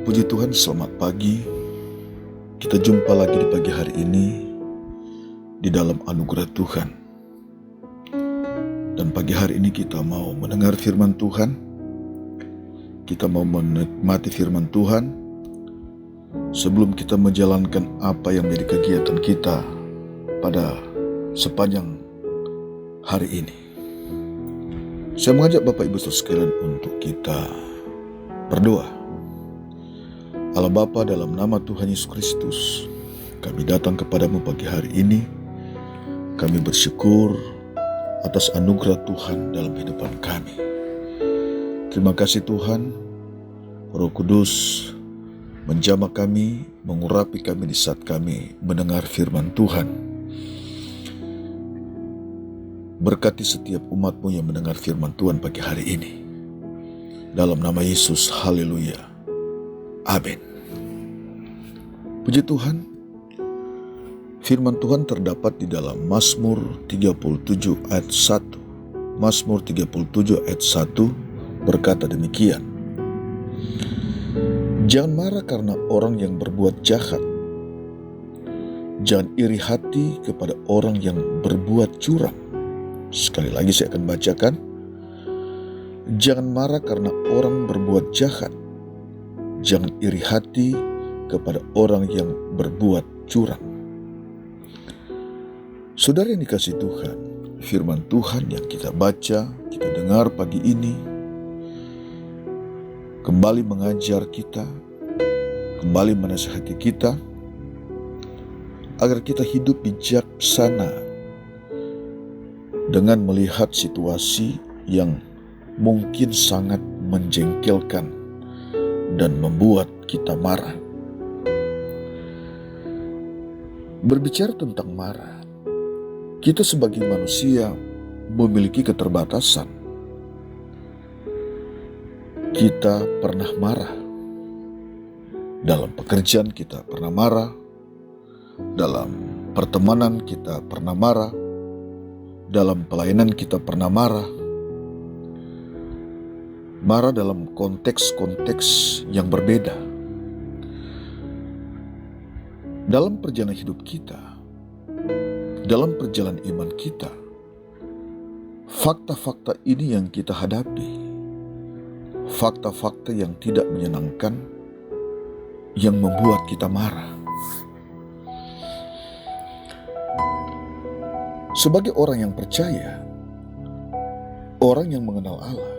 Puji Tuhan, selamat pagi. Kita jumpa lagi di pagi hari ini di dalam anugerah Tuhan. Dan pagi hari ini kita mau mendengar firman Tuhan. Kita mau menikmati firman Tuhan sebelum kita menjalankan apa yang menjadi kegiatan kita pada sepanjang hari ini. Saya mengajak Bapak Ibu Saudara sekalian untuk kita berdoa. Allah Bapa, dalam nama Tuhan Yesus Kristus, kami datang kepadamu pagi hari ini. Kami bersyukur atas anugerah Tuhan dalam kehidupan kami. Terima kasih Tuhan, Roh Kudus menjamah kami, mengurapi kami di saat kami mendengar firman Tuhan. Berkati setiap umat-Mu yang mendengar firman Tuhan pagi hari ini. Dalam nama Yesus, haleluya. Amin. Puji Tuhan, firman Tuhan terdapat di dalam Mazmur 37 ayat 1. Mazmur 37 ayat 1 berkata demikian. Jangan marah karena orang yang berbuat jahat. Jangan iri hati kepada orang yang berbuat curang. Sekali lagi saya akan bacakan. Jangan marah karena orang berbuat jahat. Jangan iri hati kepada orang yang berbuat curang. Saudara yang dikasihi Tuhan, firman Tuhan yang kita baca, kita dengar pagi ini, kembali mengajar kita, kembali menasihati kita, agar kita hidup bijaksana dengan melihat situasi yang mungkin sangat menjengkelkan dan membuat kita marah. Berbicara tentang marah, kita sebagai manusia memiliki keterbatasan. Kita pernah marah. Dalam pekerjaan kita pernah marah. Dalam pertemanan kita pernah marah. Dalam pelayanan kita pernah marah. Marah dalam konteks-konteks yang berbeda. Dalam perjalanan hidup kita, dalam perjalanan iman kita, fakta-fakta ini yang kita hadapi, fakta-fakta yang tidak menyenangkan, yang membuat kita marah. Sebagai orang yang percaya, orang yang mengenal Allah,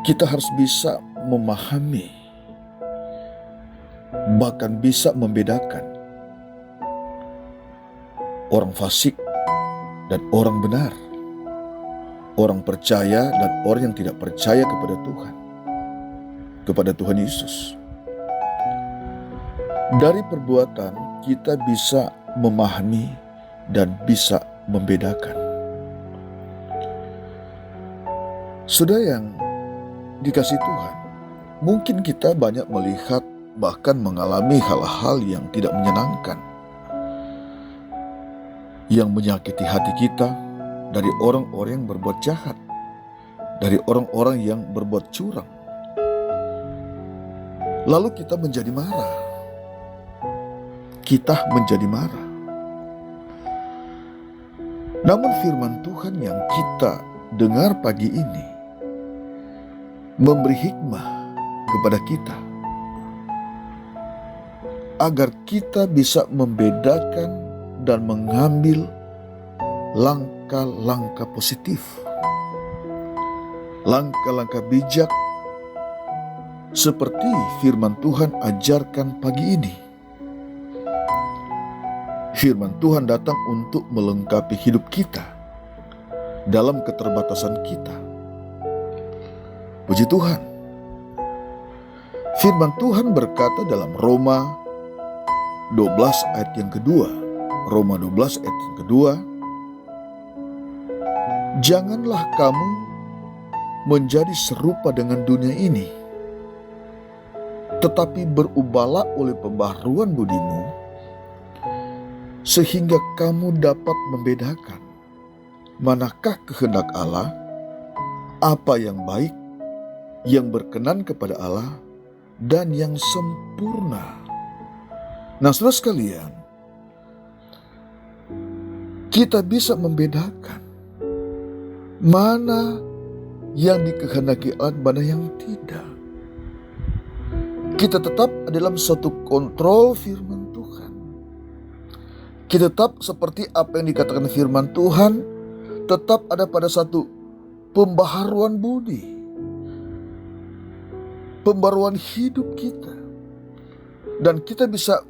kita harus bisa memahami, bahkan bisa membedakan orang fasik dan orang benar, orang percaya dan orang yang tidak percaya kepada Tuhan, kepada Tuhan Yesus. Dari perbuatan kita bisa memahami dan bisa membedakan. Saudara yang dikasihi Tuhan, mungkin kita banyak melihat bahkan mengalami hal-hal yang tidak menyenangkan, yang menyakiti hati kita dari orang-orang yang berbuat jahat, dari orang-orang yang berbuat curang. Lalu kita menjadi marah. Kita menjadi marah. Namun firman Tuhan yang kita dengar pagi ini memberi hikmah kepada kita agar kita bisa membedakan dan mengambil langkah-langkah positif, langkah-langkah bijak seperti firman Tuhan ajarkan pagi ini. Firman Tuhan datang untuk melengkapi hidup kita dalam keterbatasan kita. Puji Tuhan. Firman Tuhan berkata dalam Roma 12 ayat yang kedua. Roma 12 ayat yang kedua. Janganlah kamu menjadi serupa dengan dunia ini, tetapi berubahlah oleh pembaharuan budimu, sehingga kamu dapat membedakan manakah kehendak Allah, apa yang baik, yang berkenan kepada Allah, dan yang sempurna. Nah, saudara sekalian, kita bisa membedakan mana yang dikehendaki Allah, mana yang tidak. Kita tetap dalam satu kontrol firman Tuhan. Kita tetap seperti apa yang dikatakan firman Tuhan, tetap ada pada satu pembaharuan budi, pembaruan hidup kita. Dan kita bisa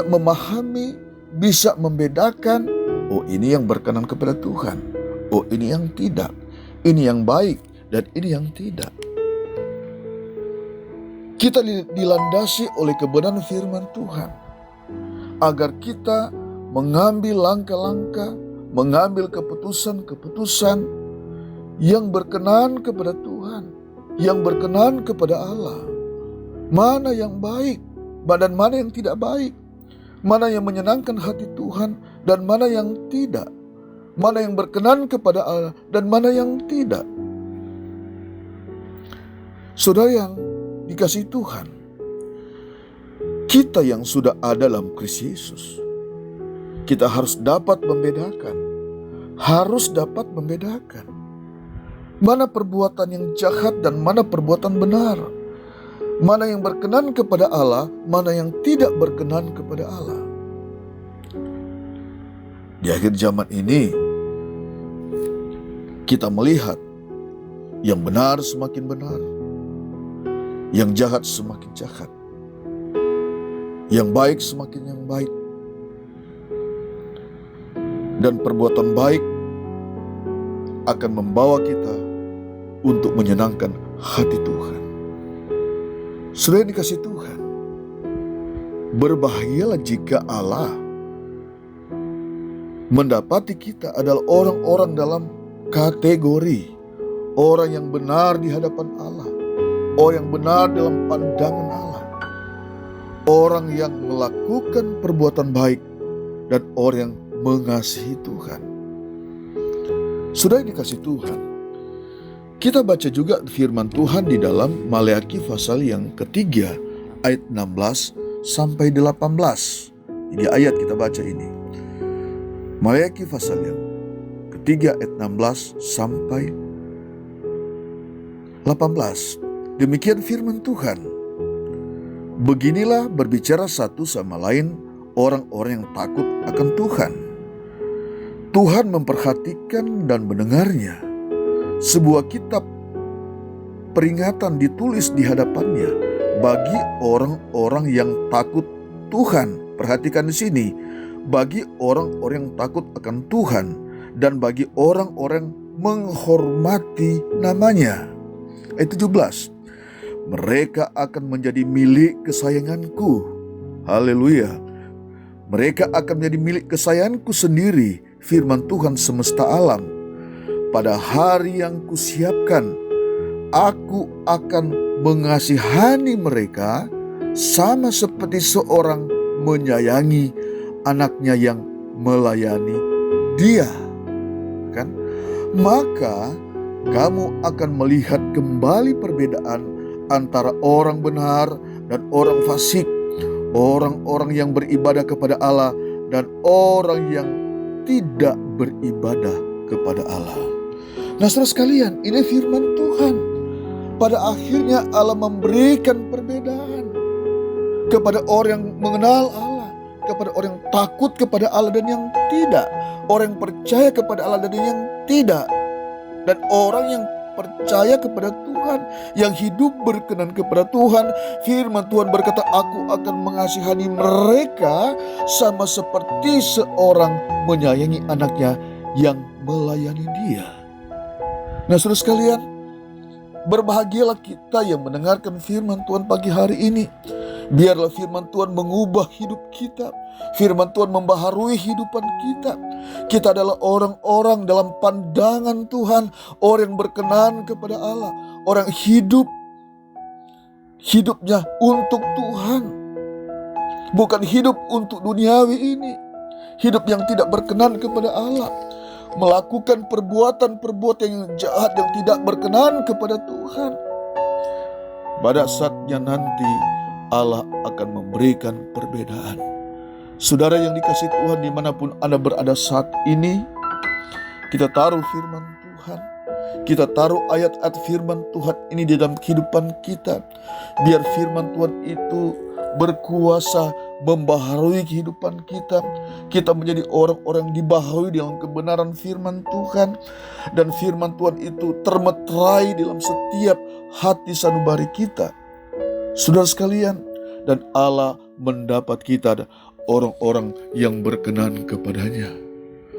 memahami, bisa membedakan, oh ini yang berkenan kepada Tuhan, oh ini yang tidak, ini yang baik dan ini yang tidak. Kita dilandasi oleh kebenaran firman Tuhan agar kita mengambil langkah-langkah, mengambil keputusan-keputusan yang berkenan kepada Tuhan, yang berkenan kepada Allah. Mana yang baik dan mana yang tidak baik, mana yang menyenangkan hati Tuhan dan mana yang tidak, mana yang berkenan kepada Allah dan mana yang tidak. Saudara yang dikasihi Tuhan, kita yang sudah ada dalam Kristus Yesus, kita harus dapat membedakan, mana perbuatan yang jahat dan mana perbuatan benar, mana yang berkenan kepada Allah, mana yang tidak berkenan kepada Allah. Di akhir zaman ini, kita melihat yang benar semakin benar, yang jahat semakin jahat, yang baik semakin yang baik, dan perbuatan baik akan membawa kita untuk menyenangkan hati Tuhan. Saudara yang dikasihi Tuhan, berbahagialah jika Allah mendapati kita adalah orang-orang dalam kategori orang yang benar di hadapan Allah, orang yang benar dalam pandangan Allah, orang yang melakukan perbuatan baik, dan orang yang mengasihi Tuhan. Sudah dikasih Tuhan, kita baca juga firman Tuhan di dalam Maleakhi pasal yang ketiga ayat 16 sampai 18. Ini ayat kita baca ini. Maleakhi pasal yang ketiga ayat 16 sampai 18. Demikian firman Tuhan. Beginilah berbicara satu sama lain orang-orang yang takut akan Tuhan. Tuhan memperhatikan dan mendengarnya. Sebuah kitab peringatan ditulis di hadapannya bagi orang-orang yang takut Tuhan. Perhatikan di sini, bagi orang-orang yang takut akan Tuhan dan bagi orang-orang menghormati namanya. Ayat 17. Mereka akan menjadi milik kesayanganku. Haleluya. Mereka akan menjadi milik kesayanganku sendiri, firman Tuhan semesta alam. Pada hari yang kusiapkan, aku akan mengasihani mereka sama seperti seorang menyayangi anaknya yang melayani dia. Kan? Maka kamu akan melihat kembali perbedaan antara orang benar dan orang fasik, orang-orang yang beribadah kepada Allah dan orang yang tidak beribadah kepada Allah. Nah, saudara sekalian, ini firman Tuhan. Pada akhirnya Allah memberikan perbedaan kepada orang yang mengenal Allah, kepada orang yang takut kepada Allah dan yang tidak, orang yang percaya kepada Allah dan yang tidak, dan orang yang percaya kepada Tuhan, yang hidup berkenan kepada Tuhan. Firman Tuhan berkata, aku akan mengasihani mereka sama seperti seorang menyayangi anaknya yang melayani dia. Nah, saudara sekalian, berbahagialah kita yang mendengarkan firman Tuhan pagi hari ini. Biarlah firman Tuhan mengubah hidup kita. Firman Tuhan membaharui hidupan kita. Kita adalah orang-orang dalam pandangan Tuhan, orang yang berkenan kepada Allah, orang hidupnya untuk Tuhan, bukan hidup untuk duniawi ini, hidup yang tidak berkenan kepada Allah, melakukan perbuatan-perbuatan yang jahat yang tidak berkenan kepada Tuhan. Pada saatnya nanti Allah akan memberikan perbedaan. Saudara yang dikasihi Tuhan, dimanapun Anda berada saat ini, kita taruh firman Tuhan, kita taruh ayat-ayat firman Tuhan ini di dalam kehidupan kita. Biar firman Tuhan itu berkuasa membaharui kehidupan kita. Kita menjadi orang-orang dibaharui dalam kebenaran firman Tuhan. Dan firman Tuhan itu termeterai dalam setiap hati sanubari kita. Saudara sekalian, dan Allah mendapat kita orang-orang yang berkenan kepadanya.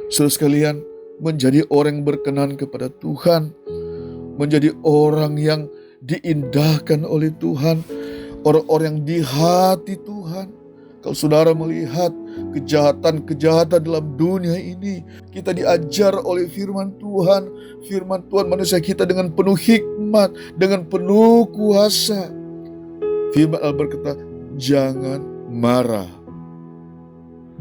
Saudara sekalian, menjadi orang yang berkenan kepada Tuhan, menjadi orang yang diindahkan oleh Tuhan, orang-orang yang di hati Tuhan. Kalau saudara melihat kejahatan-kejahatan dalam dunia ini, kita diajar oleh firman Tuhan. Firman Tuhan manusia kita dengan penuh hikmat, dengan penuh kuasa. Firman Allah berkata, jangan marah.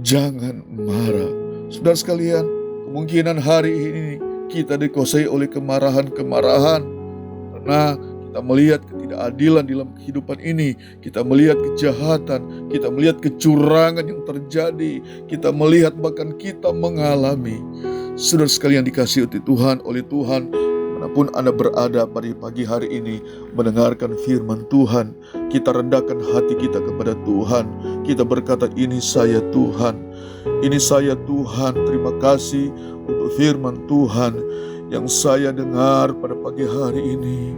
Jangan marah. Saudara sekalian, kemungkinan hari ini kita dikuasai oleh kemarahan-kemarahan. Karena kita melihat ketidakadilan dalam kehidupan ini. Kita melihat kejahatan. Kita melihat kecurangan yang terjadi. Kita melihat bahkan kita mengalami. Saudara sekalian dikasihi oleh Tuhan, manapun Anda berada pada pagi hari ini mendengarkan firman Tuhan, kita rendahkan hati kita kepada Tuhan. Kita berkata, ini saya Tuhan, ini saya Tuhan. Terima kasih untuk firman Tuhan yang saya dengar pada pagi hari ini,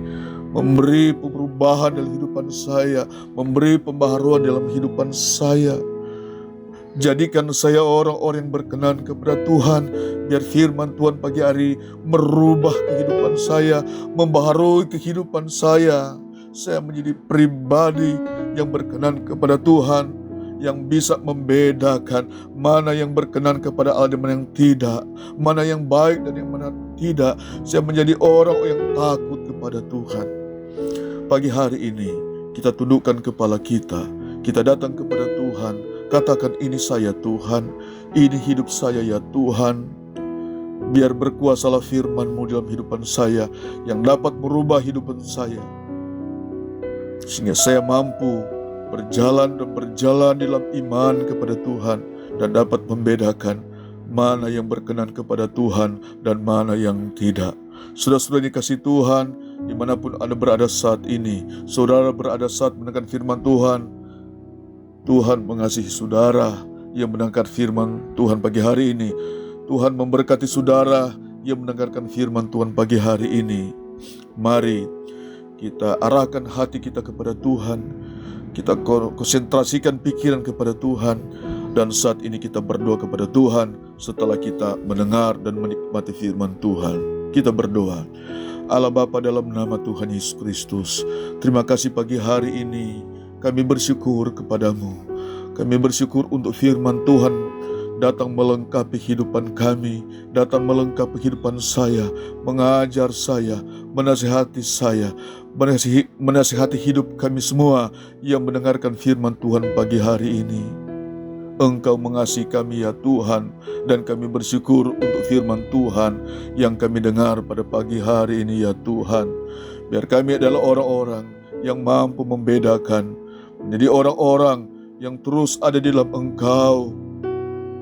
memberi perubahan dalam kehidupan saya, memberi pembaharuan dalam kehidupan saya. Jadikan saya orang-orang yang berkenan kepada Tuhan. Biar firman Tuhan pagi hari merubah kehidupan saya, membaharui kehidupan saya. Saya menjadi pribadi yang berkenan kepada Tuhan, yang bisa membedakan mana yang berkenan kepada Allah dan mana yang tidak, mana yang baik dan yang mana tidak. Saya menjadi orang yang takut kepada Tuhan. Pagi hari ini kita tundukkan kepala kita datang kepada Tuhan. Katakan, ini saya Tuhan, ini hidup saya ya Tuhan. Biar berkuasalah firman-Mu dalam kehidupan saya, yang dapat merubah kehidupan saya, sehingga saya mampu berjalan dalam iman kepada Tuhan, dan dapat membedakan mana yang berkenan kepada Tuhan dan mana yang tidak. Saudara-saudara dikasihi Tuhan, dimanapun Anda berada saat ini, saudara berada saat mendengarkan firman Tuhan, Tuhan mengasihi saudara yang mendengarkan firman Tuhan pagi hari ini. Tuhan memberkati saudara yang mendengarkan firman Tuhan pagi hari ini. Mari kita arahkan hati kita kepada Tuhan. Kita konsentrasikan pikiran kepada Tuhan. Dan saat ini kita berdoa kepada Tuhan setelah kita mendengar dan menikmati firman Tuhan. Kita berdoa. Allah Bapa, dalam nama Tuhan Yesus Kristus, terima kasih pagi hari ini. Kami bersyukur kepadamu. Kami bersyukur untuk firman Tuhan datang melengkapi kehidupan kami, datang melengkapi kehidupan saya, mengajar saya, menasihati saya, menasihati hidup kami semua yang mendengarkan firman Tuhan pagi hari ini. Engkau mengasihi kami ya Tuhan, dan kami bersyukur untuk firman Tuhan yang kami dengar pada pagi hari ini ya Tuhan. Biar kami adalah orang-orang yang mampu membedakan, menjadi orang-orang yang terus ada di dalam Engkau,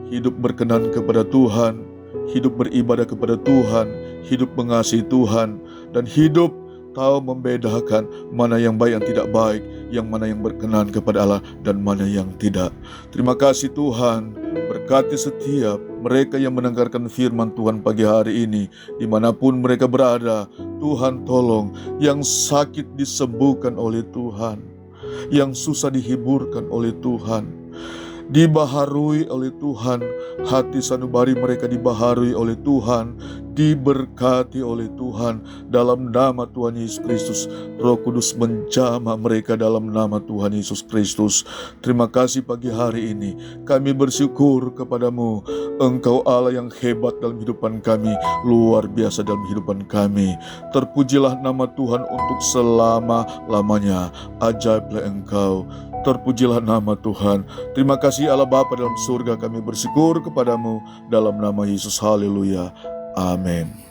hidup berkenan kepada Tuhan, hidup beribadah kepada Tuhan, hidup mengasihi Tuhan, dan hidup tahu membedakan mana yang baik, yang tidak baik, yang mana yang berkenan kepada Allah dan mana yang tidak. Terima kasih Tuhan, berkati setiap mereka yang mendengarkan firman Tuhan pagi hari ini, dimanapun mereka berada. Tuhan tolong, yang sakit disembuhkan oleh Tuhan, yang susah dihiburkan oleh Tuhan, dibaharui oleh Tuhan. Hati sanubari mereka dibaharui oleh Tuhan, diberkati oleh Tuhan. Dalam nama Tuhan Yesus Kristus, Roh Kudus menjamah mereka dalam nama Tuhan Yesus Kristus. Terima kasih pagi hari ini. Kami bersyukur kepadamu. Engkau Allah yang hebat dalam kehidupan kami, luar biasa dalam kehidupan kami. Terpujilah nama Tuhan untuk selama-lamanya. Ajaiblah Engkau. Terpujilah nama Tuhan. Terima kasih Allah Bapa dalam surga, kami bersyukur kepadamu dalam nama Yesus. Haleluya. Amin.